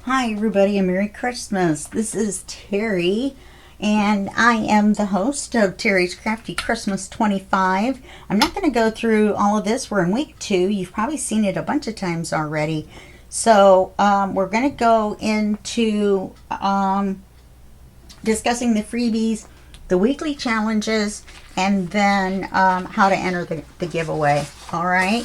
Hi everybody, and Merry Christmas. This is Teri, and I am the host of Teri's Crafty Christmas 25. I'm not going to go through all of this. We're in week 2. You've probably seen it a bunch of times already. So we're going to go into discussing the freebies, the weekly challenges, and then how to enter the giveaway. All right.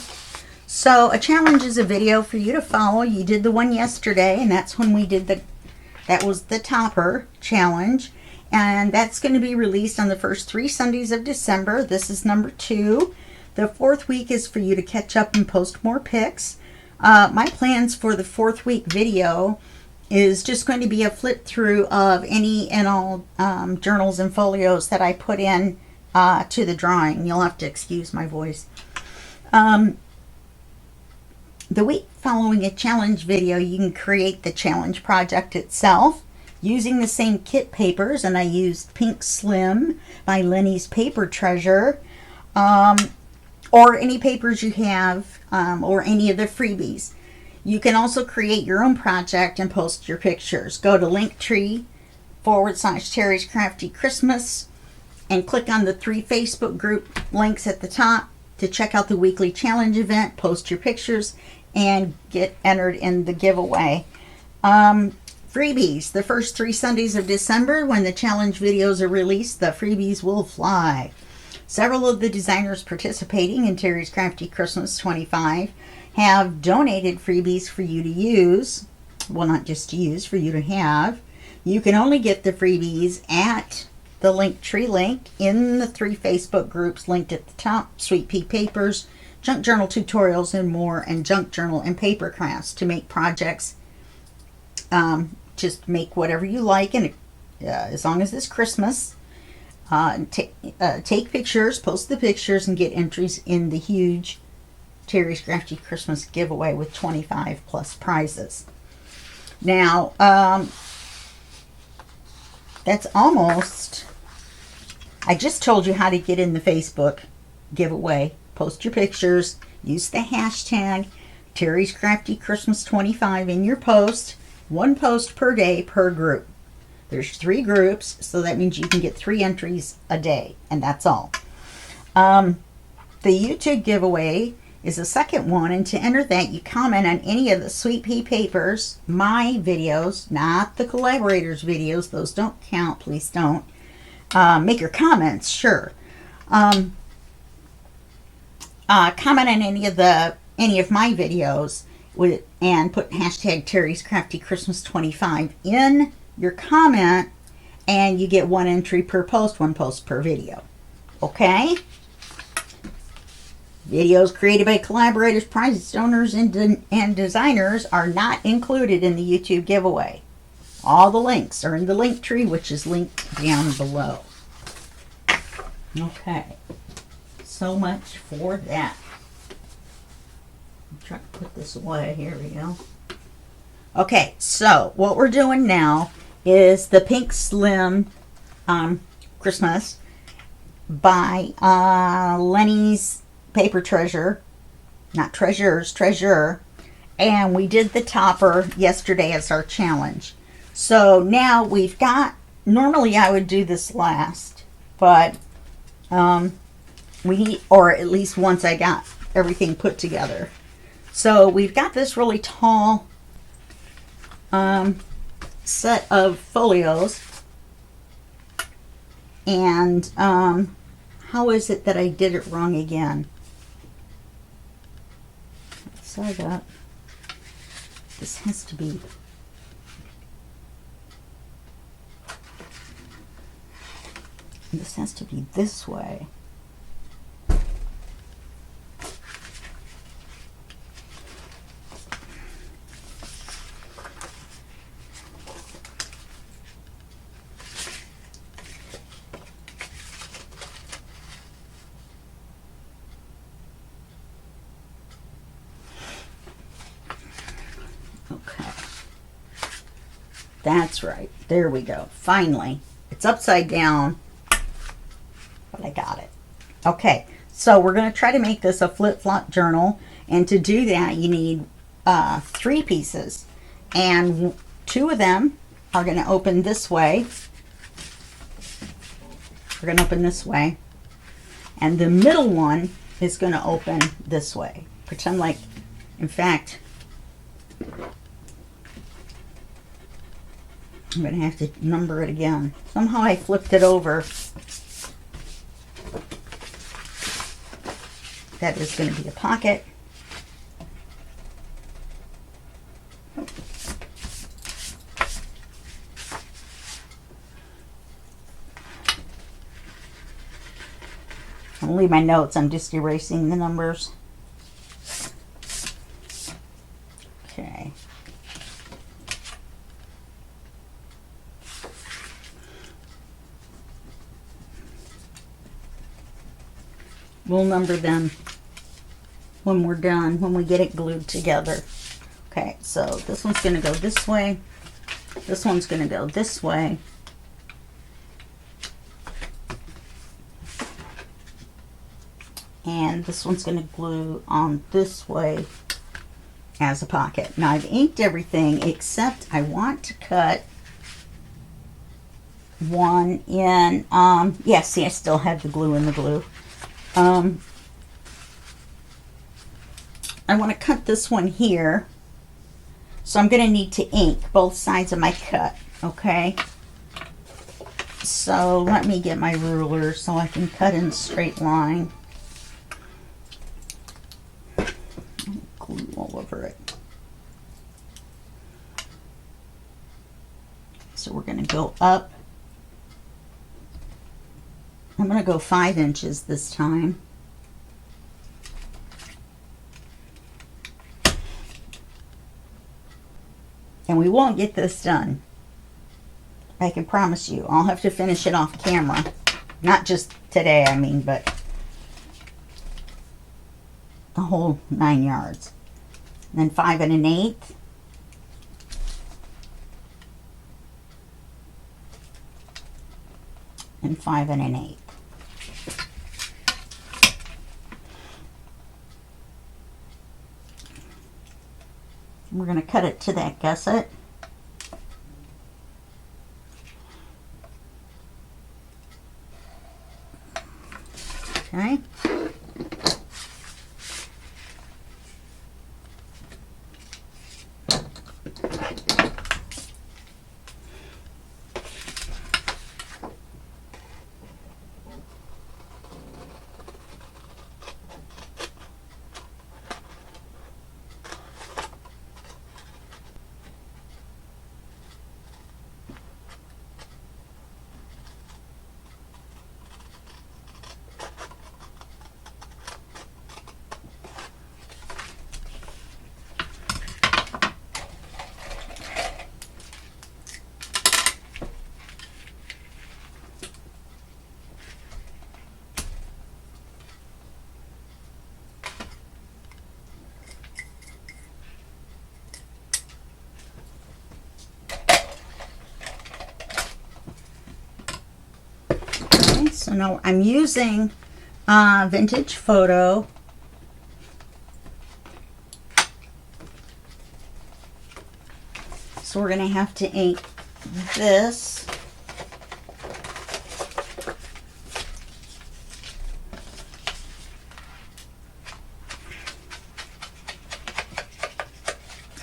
So a challenge is a video for you to follow. You did the one yesterday, and that's when we did that was the topper challenge. And that's going to be released on the first 3 Sundays of December. This is number 2. The 4th week is for you to catch up and post more pics. My plans for the 4th week video is just going to be a flip through of any and all journals and folios that I put in to the drawing. You'll have to excuse my voice. The week following a challenge video, you can create the challenge project itself using the same kit papers, and I used Pink Slim by Lenny's Paper Treasure, or any papers you have, or any of the freebies. You can also create your own project and post your pictures. Go to Linktree/Teri's Crafty Christmas and click on the 3 Facebook group links at the top to check out the weekly challenge event, post your pictures, and get entered in the giveaway. Freebies. The first 3 Sundays of December, when the challenge videos are released, the freebies will fly. Several of the designers participating in Teri's Crafty Christmas 25 have donated freebies for you to use. Well, not just to use, for you to have. You can only get the freebies at the Linktree link in the 3 Facebook groups linked at the top: Sweet Pea Papers, Junk Journal Tutorials and More, and Junk Journal and Paper Crafts, to make projects. Just make whatever you like, and as long as it's Christmas, take pictures, post the pictures, and get entries in the huge Teri's Crafty Christmas giveaway with 25 plus prizes. Now, that's almost... I just told you how to get in the Facebook giveaway. Post your pictures, use the hashtag Teri's Crafty Christmas 25 in your post. 1 post per day per group. There's 3 groups, so that means you can get 3 entries a day, and that's all. The YouTube giveaway is the second one, and to enter that, you comment on any of the Sweet Pea Papers, my videos, not the collaborators' videos. Those don't count, please don't. Make your comments, sure. Comment on any of my videos and put hashtag Teri's Crafty Christmas 25 in your comment, and you get 1 entry per post, 1 post per video. Okay? Videos created by collaborators, prize donors, and designers are not included in the YouTube giveaway. All the links are in the link tree, which is linked down below. Okay. So much for that. I'm trying to put this away. Here we go. Okay, so what we're doing now is the Pink Slim Christmas by Lenny's Paper Treasure. Not Treasures, Treasure. And we did the topper yesterday as our challenge. So now we've got, normally I would do this last, but we need, or at least once I got everything put together. So we've got this really tall set of folios. And how is it that I did it wrong again? Sorry about this. Has to be... This has to be this way. Okay. That's right. There we go. Finally. It's upside down, but I got it. Okay, so we're going to try to make this a flip-flop journal, and to do that you need 3 pieces, and 2 of them are going to open this way. We're going to open this way. And the middle one is going to open this way. Pretend like, in fact, I'm going to have to number it again. Somehow I flipped it over. That is going to be a pocket. I'll leave my notes. I'm just erasing the numbers. Okay. We'll number them when we're done, when we get it glued together. Okay, so this one's going to go this way. This one's going to go this way. And this one's going to glue on this way as a pocket. Now I've inked everything except I want to cut one in, yeah, see, I still have the glue in the glue. I want to cut this one here. So I'm going to need to ink both sides of my cut, okay? So let me get my ruler so I can cut in a straight line. Glue all over it. So we're going to go up. I'm going to go 5 inches this time. And we won't get this done. I can promise you. I'll have to finish it off camera. Not just today, I mean, but the whole 9 yards. And then 5 1/8. And 5 1/8. We're going to cut it to that gusset. Okay. So now I'm using vintage photo. So we're going to have to ink this.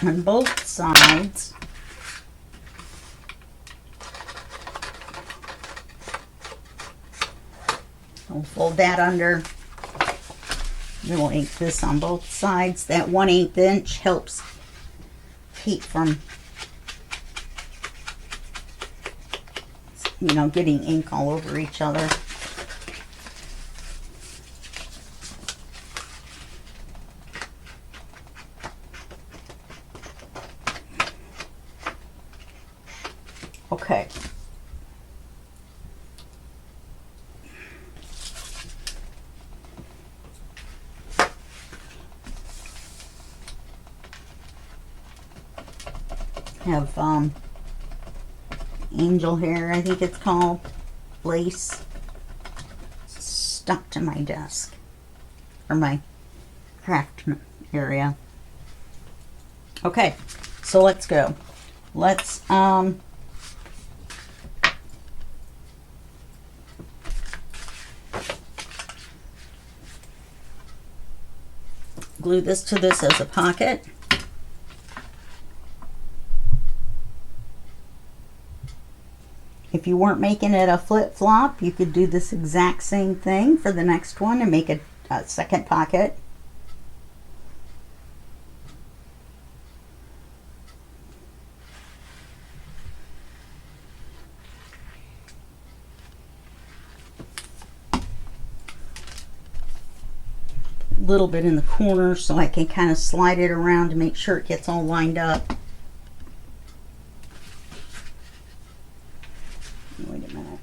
On both sides. We'll fold that under. Then we'll ink this on both sides. That 1/8 inch helps keep from, you know, getting ink all over each other. Okay. Have angel hair, I think it's called, lace stuck to my desk or my craft area. Okay, so let's go. let's glue this to this as a pocket. If you weren't making it a flip-flop, you could do this exact same thing for the next one and make a second pocket. A little bit in the corner so I can kind of slide it around to make sure it gets all lined up. Wait a minute.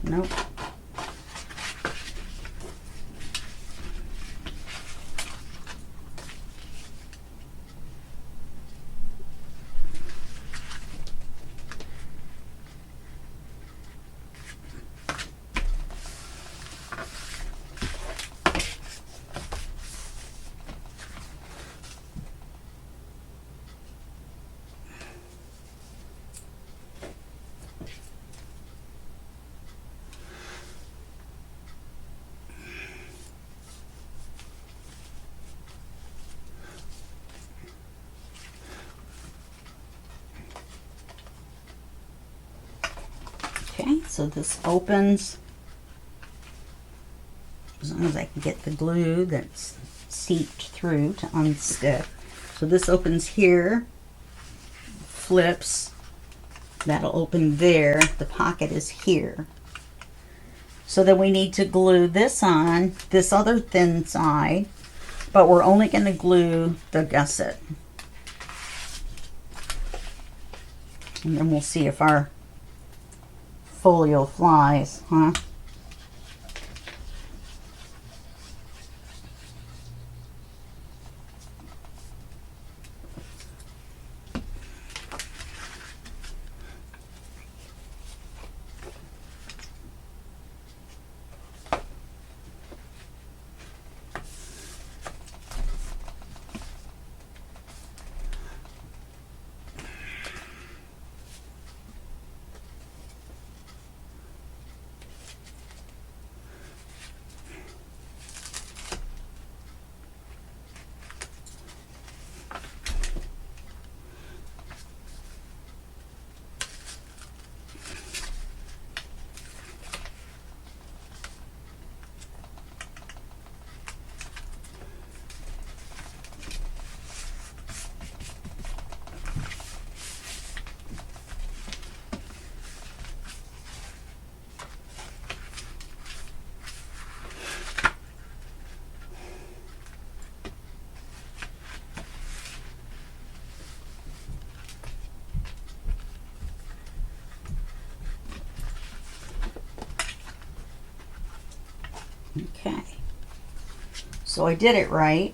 Nope. Okay, so this opens as long as I can get the glue that's seeped through to unstick. So this opens here, flips, that'll open there, the pocket is here. So then we need to glue this on, this other thin side, but we're only going to glue the gusset. And then we'll see if our folio flies, huh? Okay, so I did it right.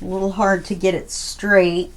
A little hard to get it straight.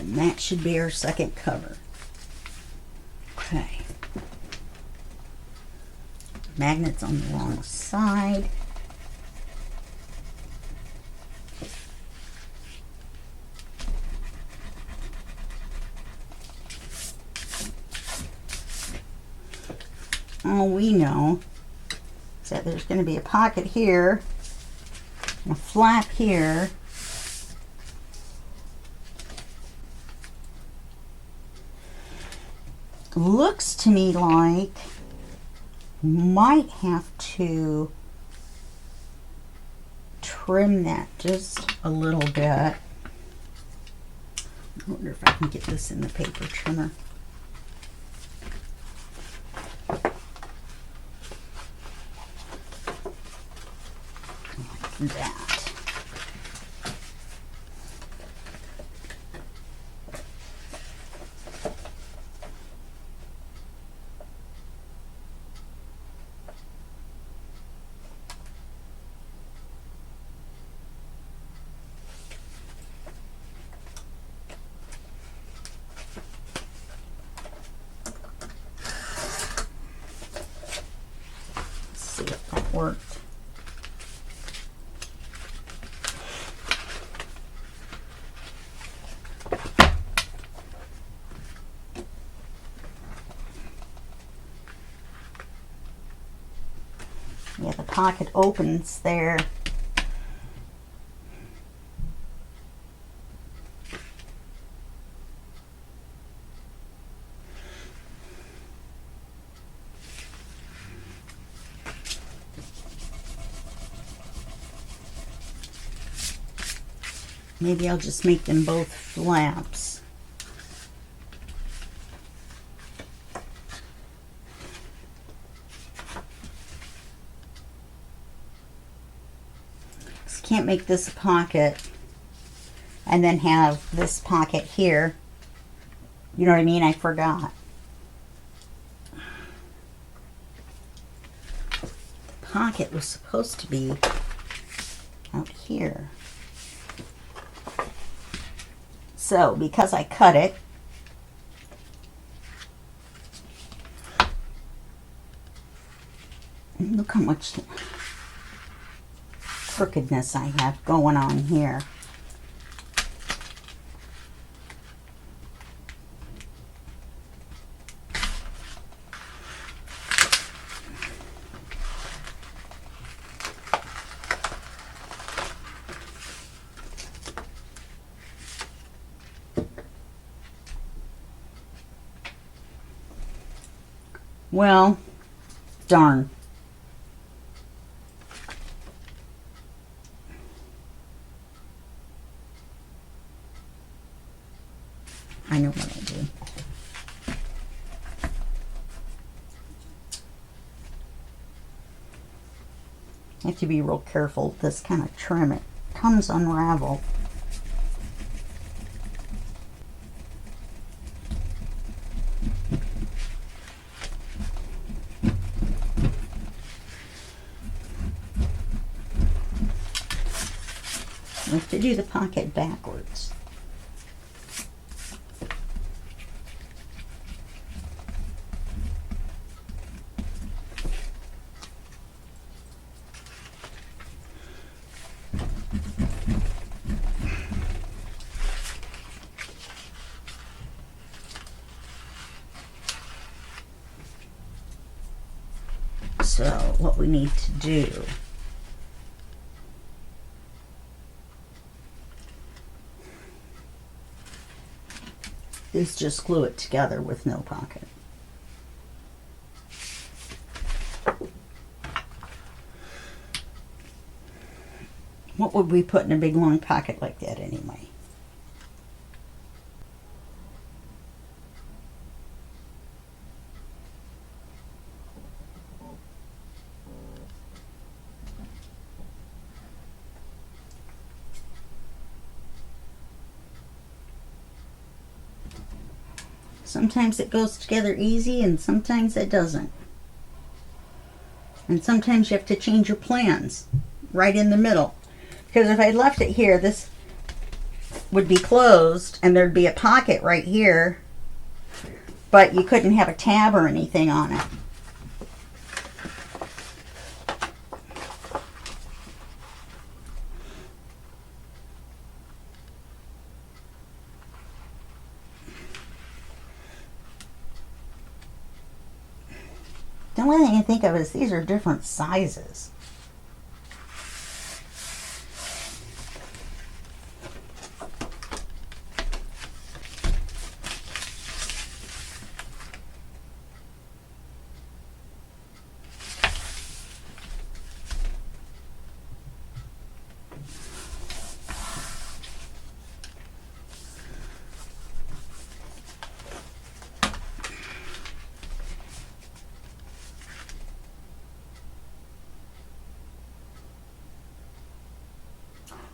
And that should be our second cover. Okay. Magnets on the wrong side. All we know is that there's going to be a pocket here and a flap here. Looks to me like might have to trim that just a little bit. I wonder if I can get this in the paper trimmer. Like that. See if that worked. Yeah, the pocket opens there. Maybe I'll just make them both flaps. Can't make this a pocket and then have this pocket here. You know what I mean? I forgot. The pocket was supposed to be out here. So because I cut it, look how much crookedness I have going on here. Well, darn. I know what I do. I have to be real careful with this kind of trim. It comes unraveled. I have to do the pocket backwards. So what we need to do is just glue it together with no pocket. What would we put in a big long pocket like that anyway? Sometimes it goes together easy and sometimes it doesn't. And sometimes you have to change your plans right in the middle. Because if I left it here, this would be closed and there'd be a pocket right here, but you couldn't have a tab or anything on it. The only thing I think of is these are different sizes.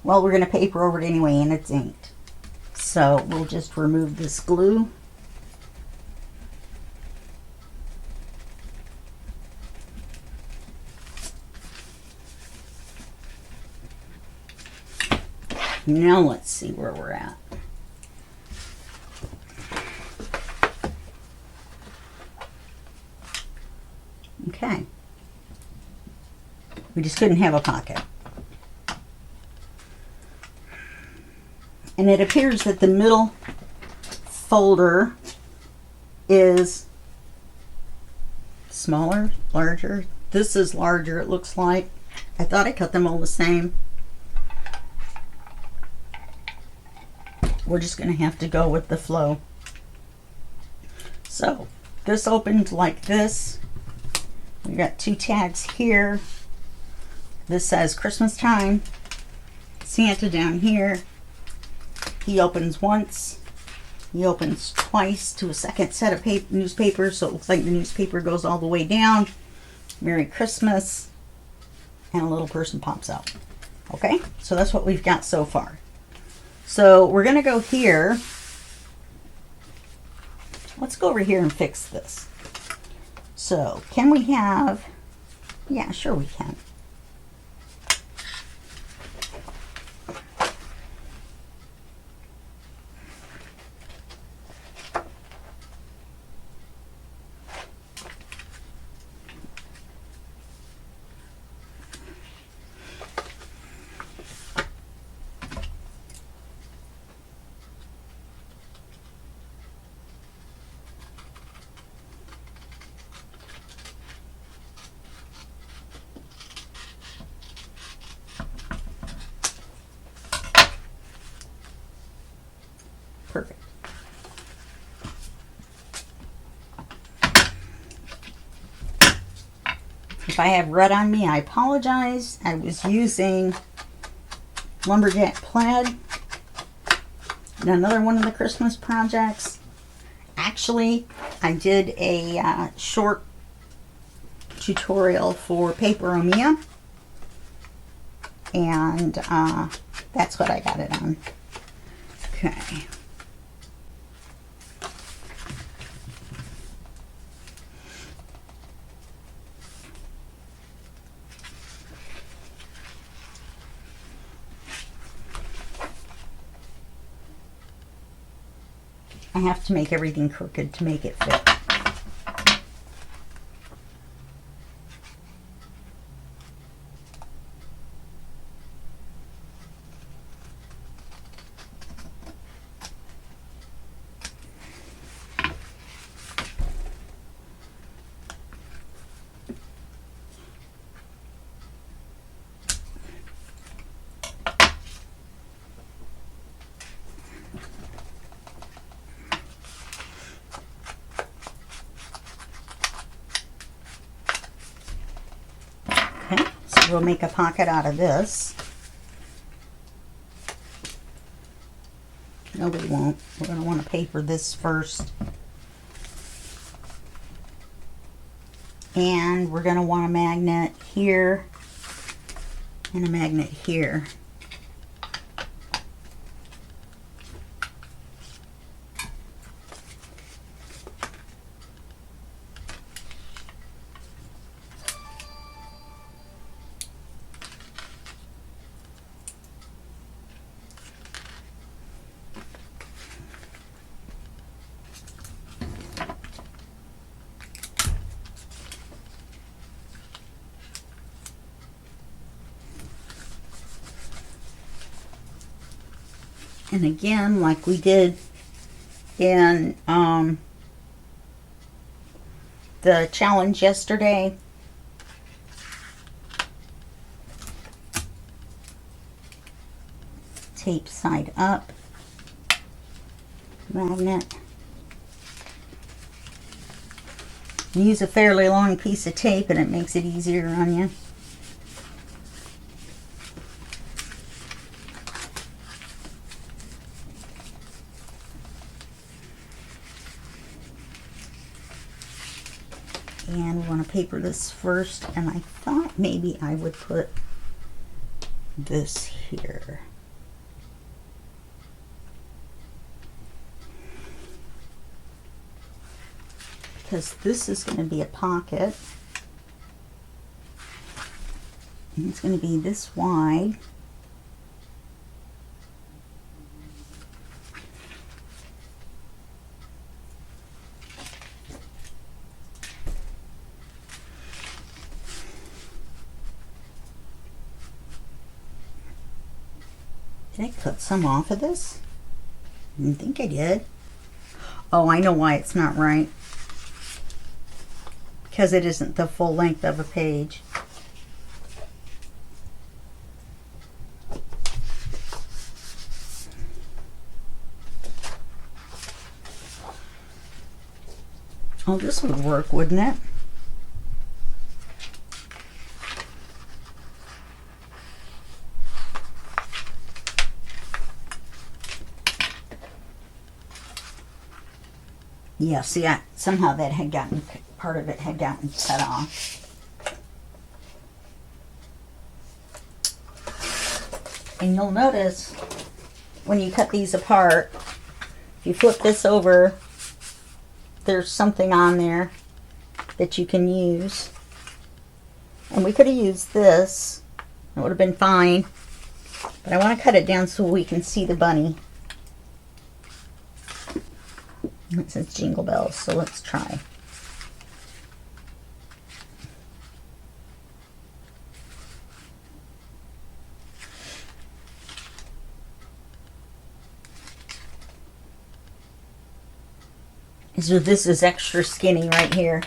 Well, we're going to paper over it anyway, and it's inked. So we'll just remove this glue. Now let's see where we're at. Okay. We just couldn't have a pocket. And it appears that the middle folder is smaller, larger. This is larger, it looks like. I thought I cut them all the same. We're just going to have to go with the flow. So, this opened like this. We got 2 tags here. This says Christmas time. Santa down here. He opens once, he opens twice to a second set of newspapers, so it looks like the newspaper goes all the way down. Merry Christmas, and a little person pops out. Okay, so that's what we've got so far. So we're going to go here. Let's go over here and fix this. So can we have, yeah, sure we can. Perfect. If I have red on me, I apologize. I was using Lumberjack Plaid and another one of the Christmas projects. Actually, I did a short tutorial for Paper Omia, and that's what I got it on. Okay. I have to make everything crooked to make it fit. Okay, so we'll make a pocket out of this. No, we won't. We're going to want to paper this first. And we're going to want a magnet here and a magnet here. And again, like we did in the challenge yesterday, tape side up, magnet. Use a fairly long piece of tape and it makes it easier on you. And we want to paper this first, and I thought maybe I would put this here. Because this is going to be a pocket. And it's going to be this wide. Did I cut some off of this? I didn't think I did. Oh, I know why it's not right. Because it isn't the full length of a page. Oh, this would work, wouldn't it? Yeah, see, somehow that had gotten, part of it had gotten cut off. And you'll notice when you cut these apart, if you flip this over, there's something on there that you can use. And we could have used this. It would have been fine. But I want to cut it down so we can see the bunny. It says Jingle Bells, so let's try. So this is extra skinny right here.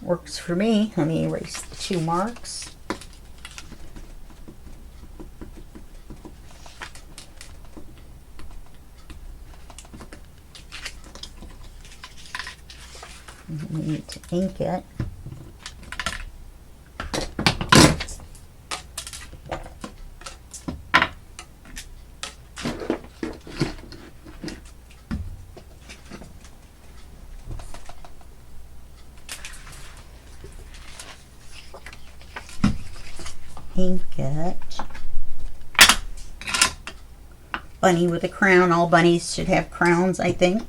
Works for me. Let me erase the 2 marks. And we need to ink it. Ink it. Bunny with a crown. All bunnies should have crowns, I think.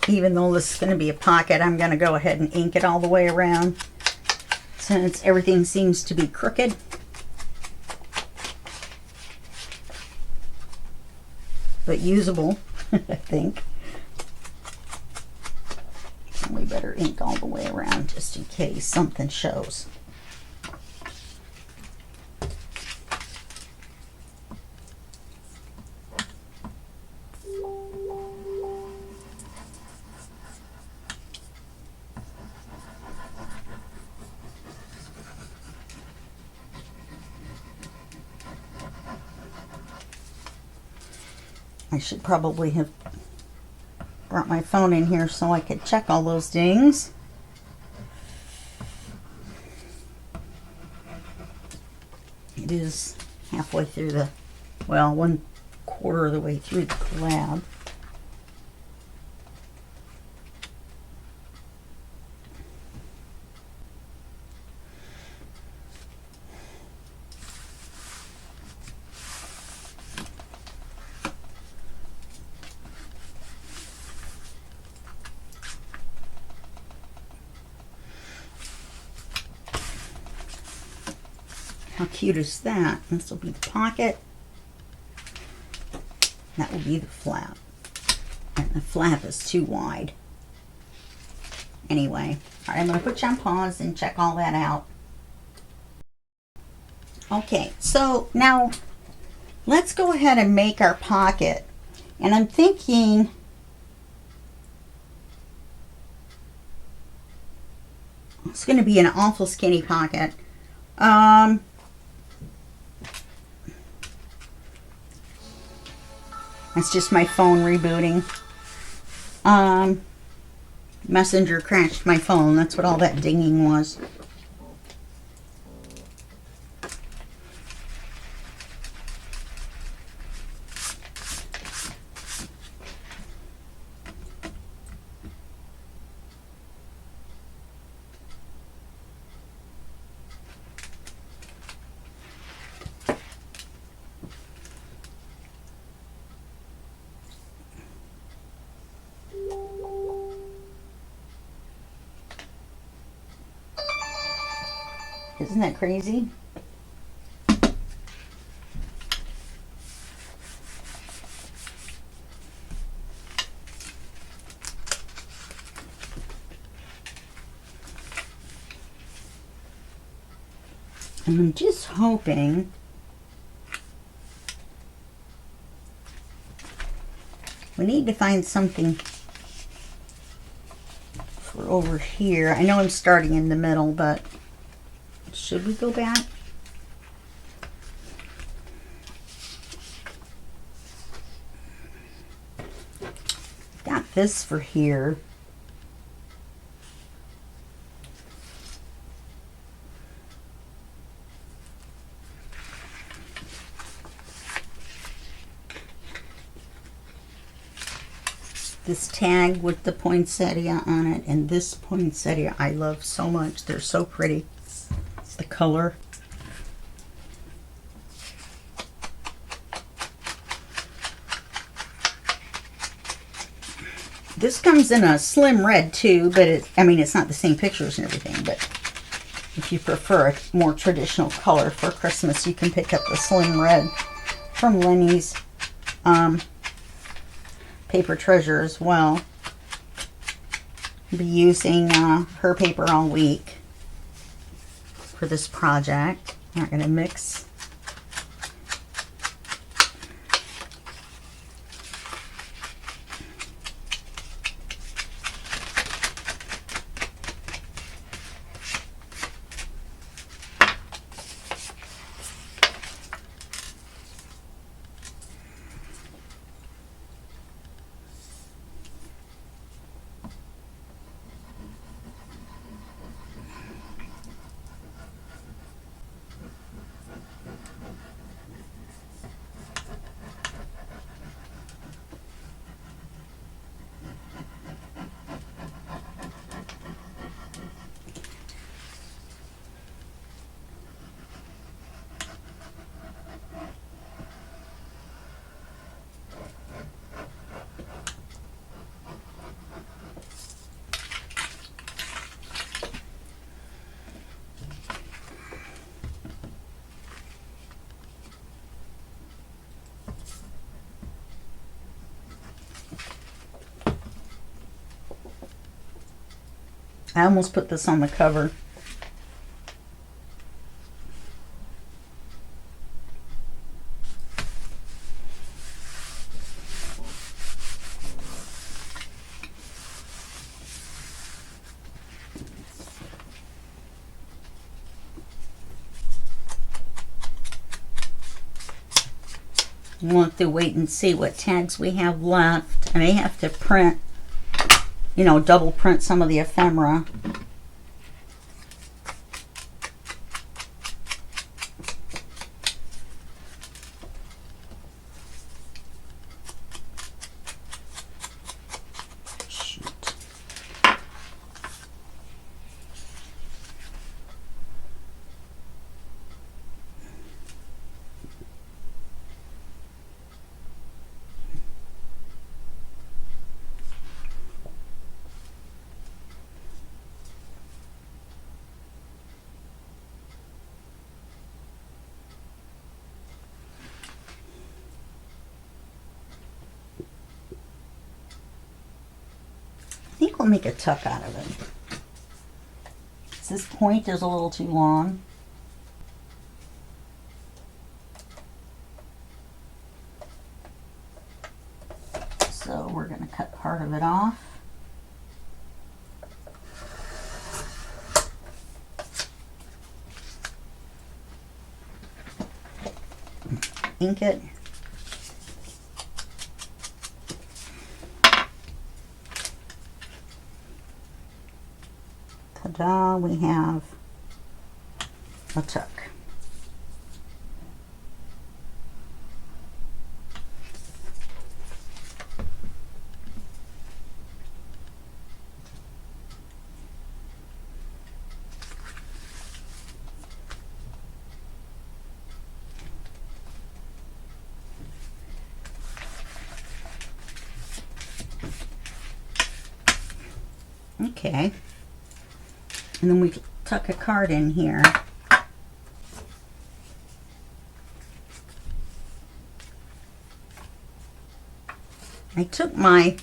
Even though this is going to be a pocket, I'm going to go ahead and ink it all the way around since everything seems to be crooked. But usable, I think. And we better ink all the way around just in case something shows. I should probably have Brought my phone in here so I could check all those dings. It is halfway through the, well, 1/4 of the way through the collab. How cute is that? This will be the pocket. That will be the flap. And the flap is too wide. Anyway, all right, I'm going to put you on pause and check all that out. Okay, so now let's go ahead and make our pocket. And I'm thinking it's going to be an awful skinny pocket. That's just my phone rebooting. Messenger crashed my phone. That's what all that dinging was. Isn't that crazy? And I'm just hoping we need to find something for over here. I know I'm starting in the middle, but should we go back? Got this for here. This tag with the poinsettia on it, and this poinsettia I love so much. They're so pretty. It's the color. This comes in a slim red too, but I mean, it's not the same pictures and everything, but if you prefer a more traditional color for Christmas, you can pick up the slim red from Lenny's Paper Treasure as well. I'll be using her paper all week for this project. I'm not going to mix. I almost put this on the cover. We'll have to wait and see what tags we have left. I may have to print you know, double print some of the ephemera. I think we'll make a tuck out of it. This point is a little too long. So we're going to cut part of it off. Ink it. Ta-da, we have a tuck. Okay. And then we tuck a card in here. I took my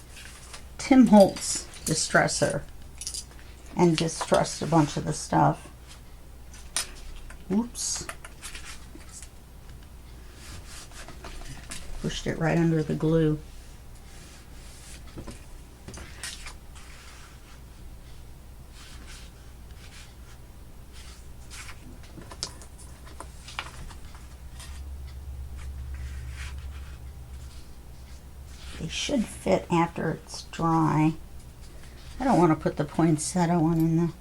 Tim Holtz distresser and distressed a bunch of the stuff. Oops. Pushed it right under the glue. They should fit after it's dry. I don't want to put the poinsettia one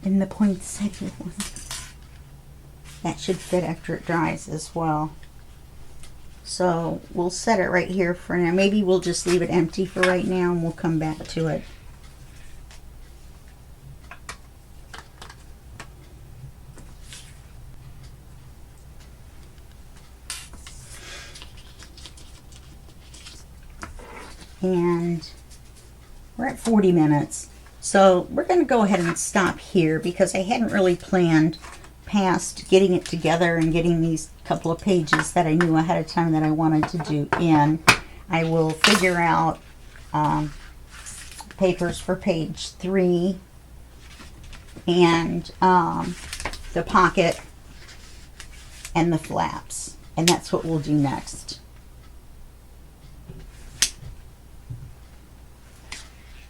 in the poinsettia one. That should fit after it dries as well. So we'll set it right here for now. Maybe we'll just leave it empty for right now and we'll come back to it. And we're at 40 minutes. So we're going to go ahead and stop here because I hadn't really planned past getting it together and getting these couple of pages that I knew ahead of time that I wanted to do in. I will figure out papers for page 3 and the pocket and the flaps. And that's what we'll do next.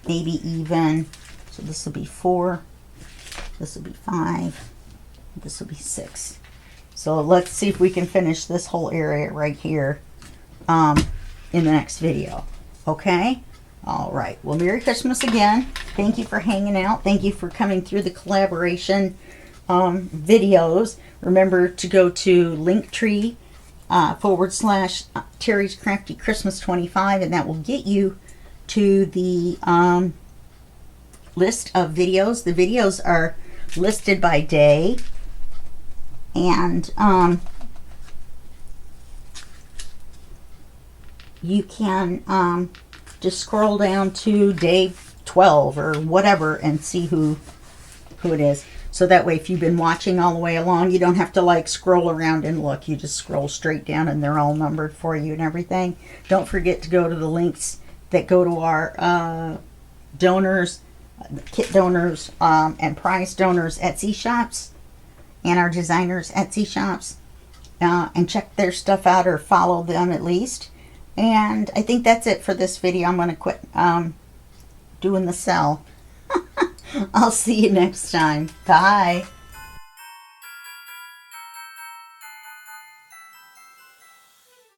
Maybe even, so this will be 4, this will be 5, this will be 6. So let's see if we can finish this whole area right here in the next video. Okay? All right. Well, Merry Christmas again. Thank you for hanging out. Thank you for coming through the collaboration videos. Remember to go to Linktree / Teri's Crafty Christmas 25, and that will get you to the list of videos. The videos are listed by day, and you can just scroll down to day 12 or whatever and see who it is. So that way, if you've been watching all the way along, you don't have to like scroll around and look. You just scroll straight down and they're all numbered for you and everything. Don't forget to go to the links that go to our donors, kit donors, and prize donors Etsy shops, and our designers Etsy shops, and check their stuff out or follow them at least. And I think that's it for this video. I'm going to quit doing the sell. I'll see you next time. Bye.